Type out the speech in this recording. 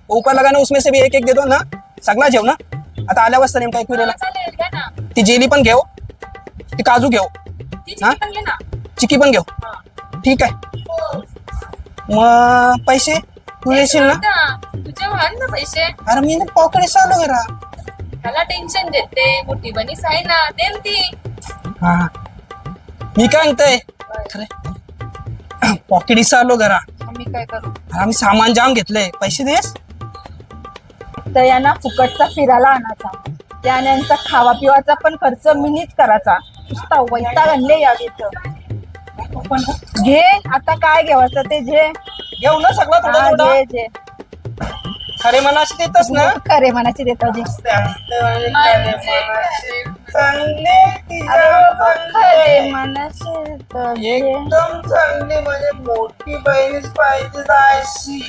ऊपर लगाना उसमें से भी एक एक दे दो ना सगळा घेऊ ना आता आल्या वाजता नेमका एक वेळेला चालेल घ्या ना. ती जेली पण घेऊ ती काजू घेऊ ती हा? चिकन घे ना. चिकी पण घेऊ हा. ठीक आहे मग पैसे तू येशील ना तुझे व्हाल ना पैसे. अरे मी पॉकेट आलो घरा त्याला टेन्शन देते मोठी बनीस आहे ना देन ती. हा मी काय म्हणतोय खरे पॉकेट आलो घरा मी काय करू. अरे आम्ही सामान जाम घेतलंय पैसे देस तर यांना फुकटचा फिरायला आणायचा त्याने यांचा खावा पिवाचा पण खर्च मीनीच करायचा नुसता वैताग आणले यावेत घे आता काय घ्यायचं ते घे घेऊ ना सगळं थोडं हा, थोडं घे घे खरे मनाशी देतच ना खरे मनाची देतो जे चांगले खरे मनाची देतो जे. एकदम चांगली म्हणजे मोठी बहीणच पाहिजे अशी